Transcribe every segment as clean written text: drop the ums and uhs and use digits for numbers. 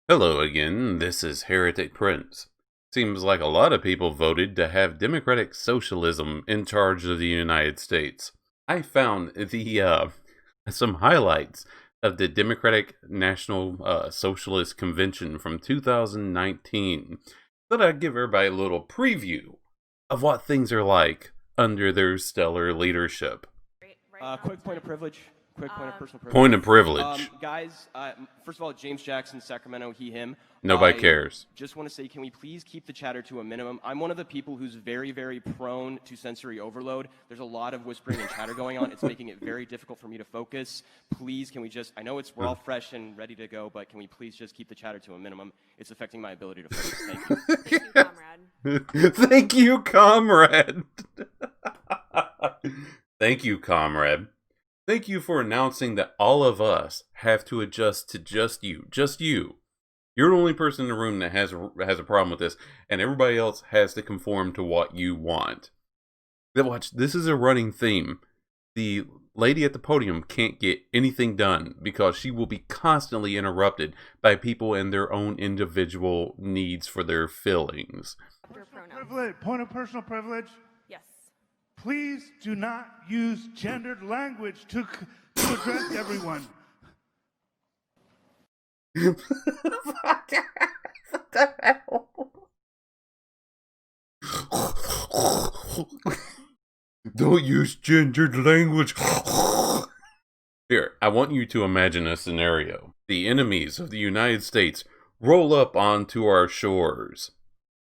Hello again, this is Heretic Prince. Seems like a lot of people voted to have democratic socialism in charge of the United States. I found some highlights of the Democratic National Socialist Convention from 2019. Thought I'd give everybody a little preview of what things are like under their stellar leadership. Quick point of privilege. Quick point of personal privilege. Point of privilege. Guys, first of all, James Jackson, Sacramento, he, him. Nobody cares. Just want to say, can we please keep the chatter to a minimum? I'm one of the people who's very, very prone to sensory overload. There's a lot of whispering and chatter going on. It's making it very difficult for me to focus. Please, can we just, I know we're all fresh and ready to go, but can we please just keep the chatter to a minimum? It's affecting my ability to focus. Thank you. Thank you, comrade. Thank you, comrade. Thank you, comrade. Thank you for announcing that all of us have to adjust to just you. Just you. You're the only person in the room that has a problem with this, and everybody else has to conform to what you want. Watch, this is a running theme. The lady at the podium can't get anything done because she will be constantly interrupted by people and their own individual needs for their feelings. Point of personal privilege. Yes. Please do not use gendered language to address everyone. What the hell? Don't use gendered language. Here, I want you to imagine a scenario. The enemies of the United States roll up onto our shores,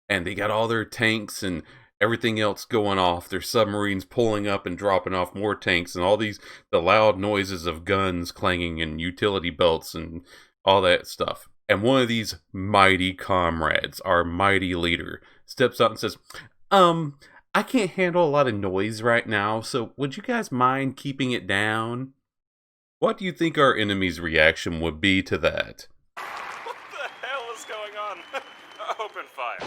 and they got all their tanks and everything else going off. Their submarines pulling up and dropping off more tanks, and all the loud noises of guns clanging and utility belts and all that stuff. And one of these mighty comrades, our mighty leader, steps out and says, I can't handle a lot of noise right now, so would you guys mind keeping it down? What do you think our enemy's reaction would be to that? What the hell is going on? Open fire.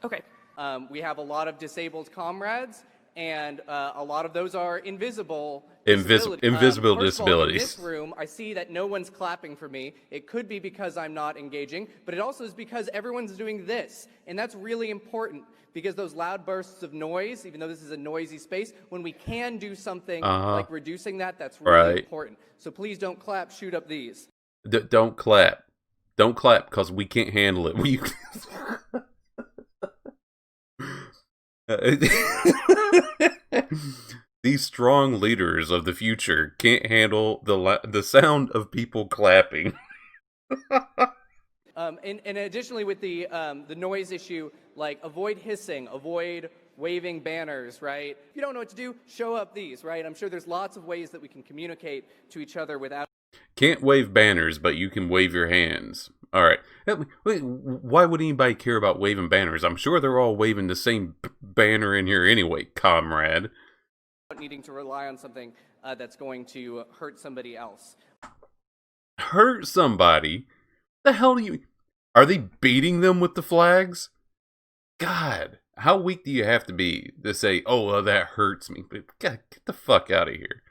Okay. We have a lot of disabled comrades, and a lot of those are invisible Invisible first of all, disabilities. in this room, I see that no one's clapping for me. It could be because I'm not engaging, but it also is because everyone's doing this, and that's really important, because those loud bursts of noise, even though this is a noisy space, when we can do something like reducing that, that's really important. So please don't clap, shoot up these. Don't clap. Don't clap, because we can't handle it. These strong leaders of the future can't handle the sound of people clapping. And additionally, with the noise issue, like avoid hissing, avoid waving banners, right? If you don't know what to do, show up these, right? I'm sure there's lots of ways that we can communicate to each other without. Can't wave banners, but you can wave your hands. All right. Why would anybody care about waving banners? I'm sure they're all waving the same banner in here anyway, comrade. Needing to rely on something that's going to hurt somebody else. Hurt somebody? The hell do you... Are they beating them with the flags? God, how weak do you have to be to say, oh, that hurts me? But God, get the fuck out of here.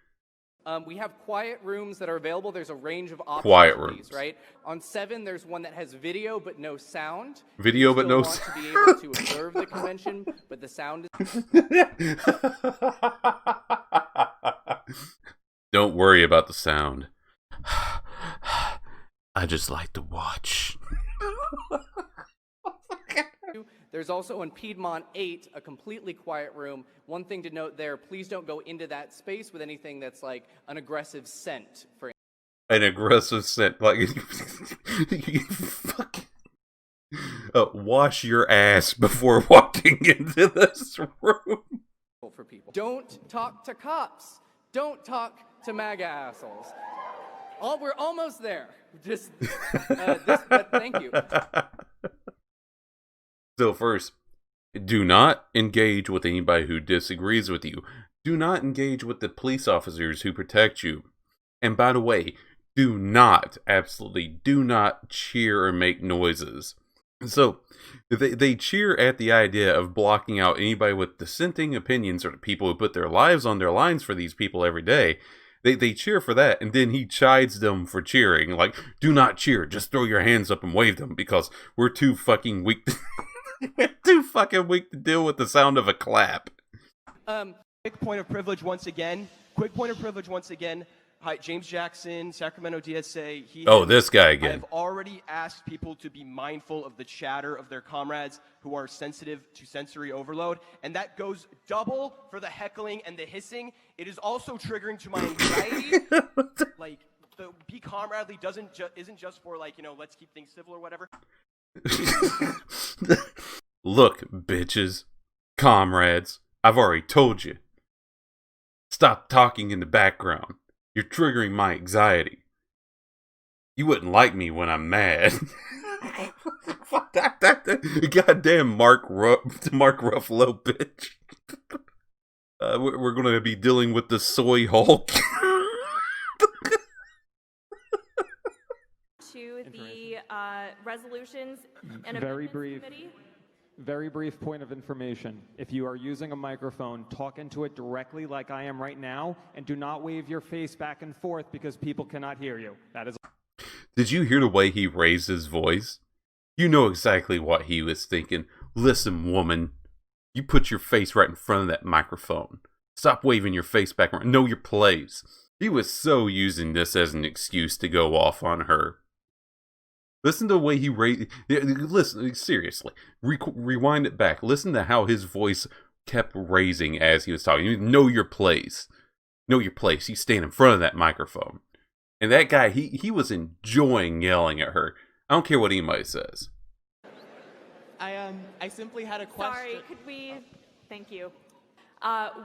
We have quiet rooms that are available. There's a range of options. Quiet for rooms. these, right? On 7, there's one that has video but no sound. Video but no want to be able to observe the convention, but the sound is... Don't worry about the sound. I just like to watch. There's also in Piedmont 8 a completely quiet room. One thing to note there, please don't go into that space with anything that's like an aggressive scent. For An aggressive scent. Like, fuck. Wash your ass before walking into this room. for people. Don't talk to cops. Don't talk to MAGA assholes. We're almost there. Just but thank you. So first, do not engage with anybody who disagrees with you. Do not engage with the police officers who protect you. And by the way, do not, absolutely do not cheer or make noises. So, they cheer at the idea of blocking out anybody with dissenting opinions or the people who put their lives on their lines for these people every day. They cheer for that, and then he chides them for cheering. Like, do not cheer, just throw your hands up and wave them, because we're too fucking weak to deal with the sound of a clap. Quick point of privilege once again. Hi, James Jackson, Sacramento DSA. This guy again. I've already asked people to be mindful of the chatter of their comrades who are sensitive to sensory overload, and that goes double for the heckling and the hissing. It is also triggering to my anxiety. Like, the be comradely isn't just for, like, let's keep things civil or whatever. Look, bitches, comrades, I've already told you. Stop talking in the background. You're triggering my anxiety. You wouldn't like me when I'm mad. Goddamn Mark Ruffalo, bitch. We're going to be dealing with the soy Hulk. To the resolutions and Very amendments brief. committee. Very brief point of information. If you are using a microphone, talk into it directly like I am right now, and do not wave your face back and forth because people cannot hear you. That is. Did you hear the way he raised his voice? You know exactly what he was thinking. Listen, woman, you put your face right in front of that microphone. Stop waving your face back around. Know your place. He was so using this as an excuse to go off on her. Listen to the way he raised. Listen, seriously. Rewind it back. Listen to how his voice kept raising as he was talking. You know your place. Know your place. You stand in front of that microphone. And that guy, he was enjoying yelling at her. I don't care what anybody says. I simply had a question. Sorry, could we? Thank you.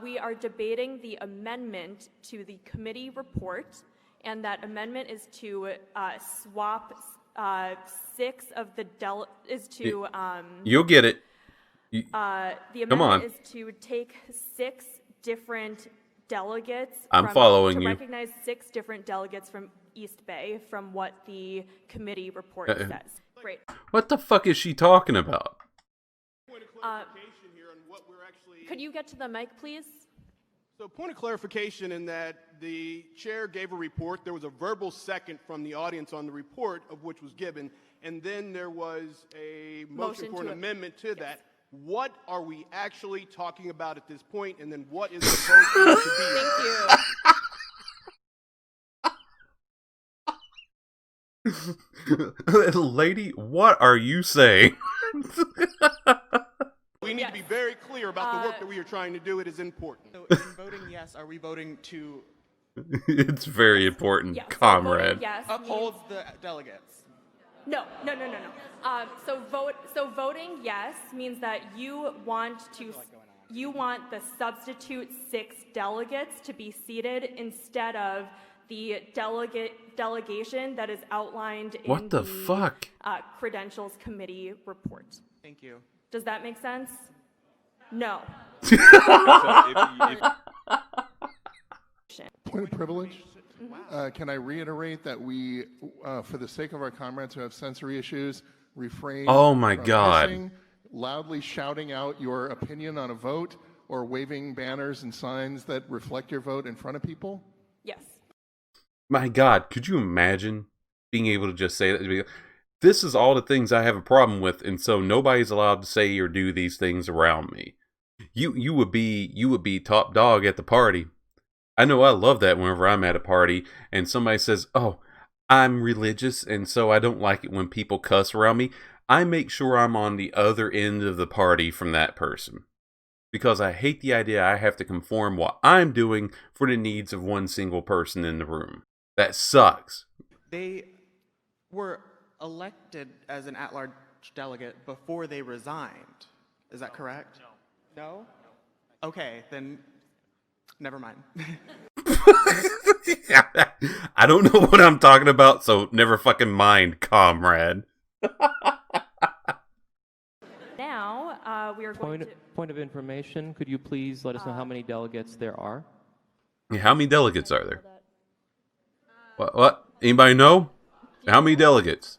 We are debating the amendment to the committee report, and that amendment is to swap 6 of the You'll get it. the Come on. amendment is to take 6 different delegates. I'm following to you. recognize 6 different delegates from East Bay from what the committee report says. Great. What the fuck is she talking about? Point of clarification here on what we're actually. Could you get to the mic, please? So, point of clarification in that the chair gave a report. There was a verbal second from the audience on the report, of which was given, and then there was a motion for an amendment to that. What are we actually talking about at this point, and then what is the vote going to be? Thank you. Lady, what are you saying? We need to be very clear about the work that we are trying to do. It is important. So in voting yes, are we voting to It's very important, Yes. comrade. Voting yes uphold means- the delegates? No. So voting yes means that you want the substitute 6 delegates to be seated instead of the delegation that is outlined in What the fuck? Credentials Committee report. Thank you. Does that make sense? No. Point of privilege. Can I reiterate that we, for the sake of our comrades who have sensory issues, refrain Oh my from God. hissing, loudly shouting out your opinion on a vote, or waving banners and signs that reflect your vote in front of people? Yes. My God, could you imagine being able to just say that? This is all the things I have a problem with, and so nobody's allowed to say or do these things around me. You would be top dog at the party. I know I love that whenever I'm at a party and somebody says, "Oh, I'm religious, and so I don't like it when people cuss around me." I make sure I'm on the other end of the party from that person, because I hate the idea I have to conform what I'm doing for the needs of one single person in the room. That sucks. They were elected as an at-large delegate before they resigned. Is that correct? No. No? Okay, then never mind. I don't know what I'm talking about, so never fucking mind, comrade. Now, we are going to... Point of information, could you please let us know how many delegates there are? How many delegates are there? What? Anybody know? How many delegates?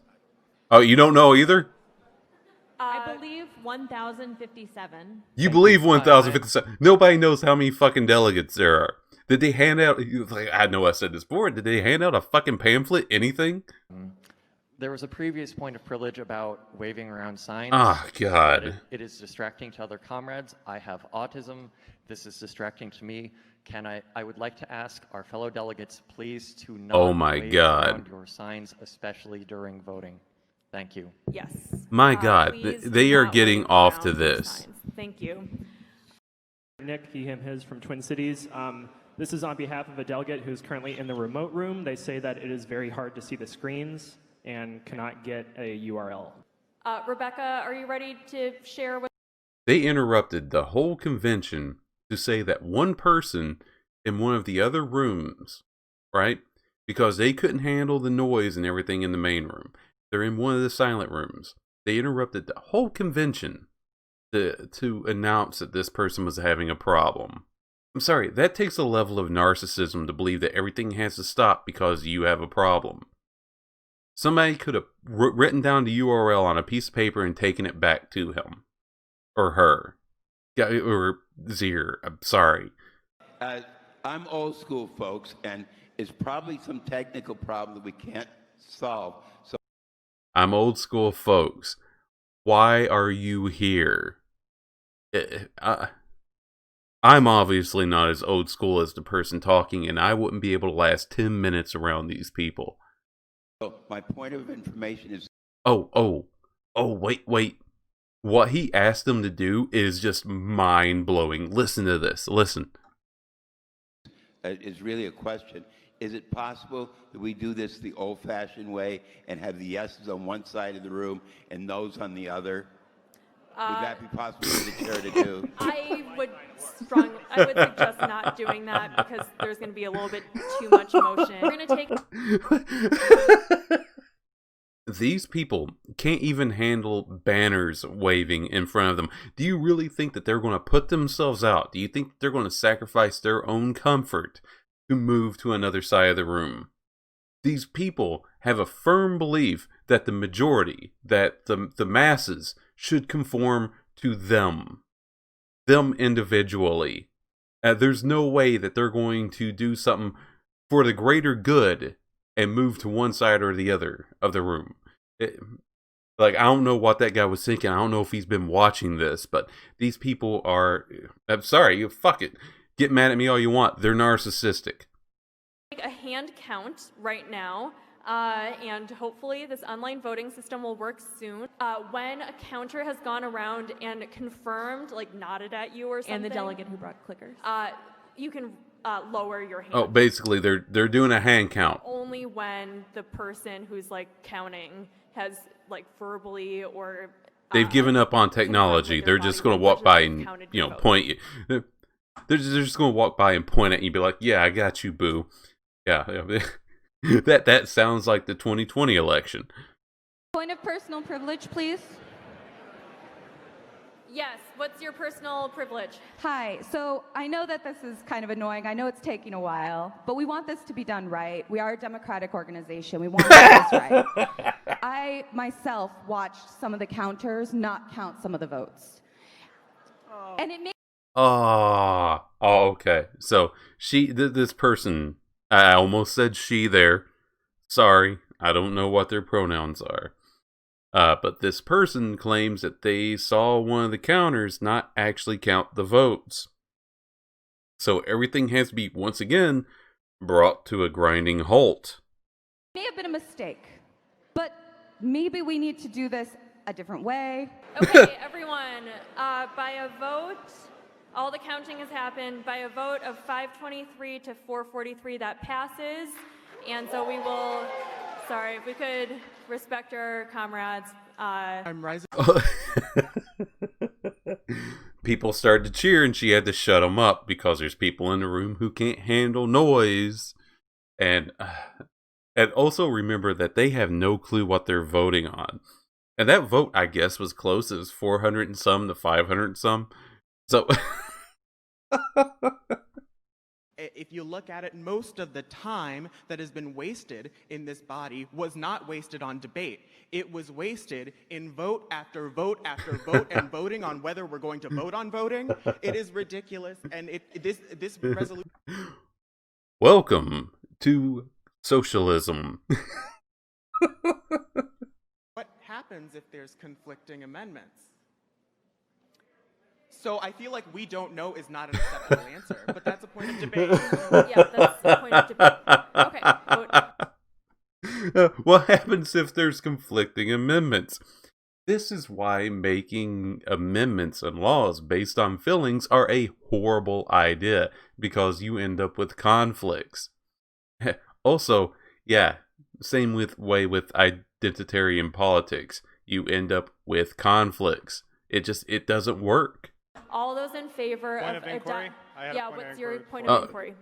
Oh, you don't know either? I believe 1,057. You believe 1,057. Nobody knows how many fucking delegates there are. Did they hand out, like, I know I said this before, did they hand out a fucking pamphlet, anything? There was a previous point of privilege about waving around signs. Oh, God. It is distracting to other comrades. I have autism. This is distracting to me. I would like to ask our fellow delegates, please, to not wave around your signs, especially during voting. Thank you. Yes. My God, please they do are not getting wave off around to your this. signs. Thank you. Nick, he, him, his from Twin Cities. This is on behalf of a delegate who's currently in the remote room. They say that it is very hard to see the screens and cannot get a URL. Rebecca, are you ready to share with? They interrupted the whole convention to say that one person in one of the other rooms, right? Because they couldn't handle the noise and everything in the main room. They're in one of the silent rooms. They interrupted the whole convention to announce that this person was having a problem. I'm sorry, that takes a level of narcissism to believe that everything has to stop because you have a problem. Somebody could have written down the URL on a piece of paper and taken it back to him. Or her. Or Zir, I'm sorry. I'm old school, folks, and it's probably some technical problem that we can't solve. So I'm old school, folks. Why are you here? I'm obviously not as old school as the person talking, and I wouldn't be able to last 10 minutes around these people. my point of information is... Wait. What he asked them to do is just mind-blowing. Listen to this. Listen. Is really a question. Is it possible that we do this the old-fashioned way and have the yeses on one side of the room and noes on the other? Would that be possible for the chair to do? I would suggest not doing that because there's going to be a little bit too much motion. We're going to take... These people can't even handle banners waving in front of them. Do you really think that they're going to put themselves out? Do you think they're going to sacrifice their own comfort to move to another side of the room? These people have a firm belief that the majority, that the masses should conform to them individually. There's no way that they're going to do something for the greater good and move to one side or the other of the room. I don't know what that guy was thinking. I don't know if he's been watching this, but these people are... I'm sorry, fuck it. Get mad at me all you want. They're narcissistic. Take a hand count right now, and hopefully this online voting system will work soon. When a counter has gone around and confirmed, like nodded at you or something... And the delegate who brought clickers. You can lower your hand. Oh, basically, they're doing a hand count. Only when the person who's like counting has like verbally or they've given up on technology. They're just going to walk by and point you. They're just going to walk by and point at you and be like, "Yeah, I got you, boo." Yeah, that sounds like the 2020 election. Point of personal privilege, please. Yes, what's your personal privilege? Hi, so I know that this is kind of annoying. I know it's taking a while, but we want this to be done right. We are a democratic organization. We want to do this right. I myself watched some of the counters not count some of the votes. And it made... Okay. So this person, I almost said she there. Sorry, I don't know what their pronouns are. But this person claims that they saw one of the counters not actually count the votes. So everything has to be, once again, brought to a grinding halt. May have been a mistake, but maybe we need to do this a different way. Okay, everyone, by a vote, all the counting has happened. By a vote of 523 to 443, that passes. And so we will... Sorry, if we could respect our comrades. I'm rising. People started to cheer, and she had to shut them up because there's people in the room who can't handle noise. And also remember that they have no clue what they're voting on. And that vote, I guess, was close. It was 400 and some to 500 and some. So... If you look at it, most of the time that has been wasted in this body was not wasted on debate. It was wasted in vote after vote after vote and voting on whether we're going to vote on voting. It is ridiculous, and this resolution... Welcome to socialism. What happens if there's conflicting amendments? So I feel like we don't know is not an acceptable answer, but that's a point of debate. Yeah, that's the point of debate. Okay. What happens if there's conflicting amendments? This is why making amendments and laws based on feelings are a horrible idea, because you end up with conflicts. Also, yeah, same with identitarian politics. You end up with conflicts. It doesn't work. All those in favor Point of inquiry? what's your point of inquiry?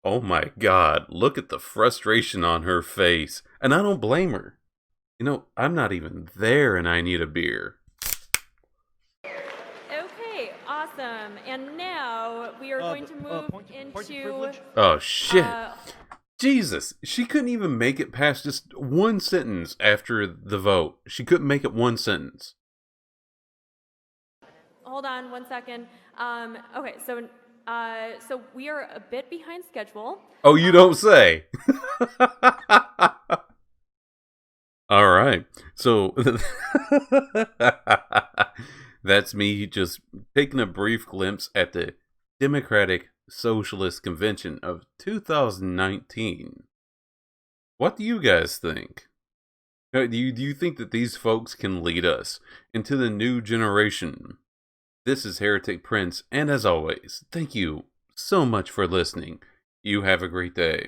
Oh my God, look at the frustration on her face. And I don't blame her. You know, I'm not even there and I need a beer. Okay, awesome. And now we are going to move into... Oh shit. Jesus, she couldn't even make it past just one sentence after the vote. She couldn't make it one sentence. Hold on 1 second. Okay, so we are a bit behind schedule. Oh, you don't say. All right. So that's me just taking a brief glimpse at the Democratic Socialist Convention of 2019. What do you guys think? Do you think that these folks can lead us into the new generation? This is Heretic Prince, and as always, thank you so much for listening. You have a great day.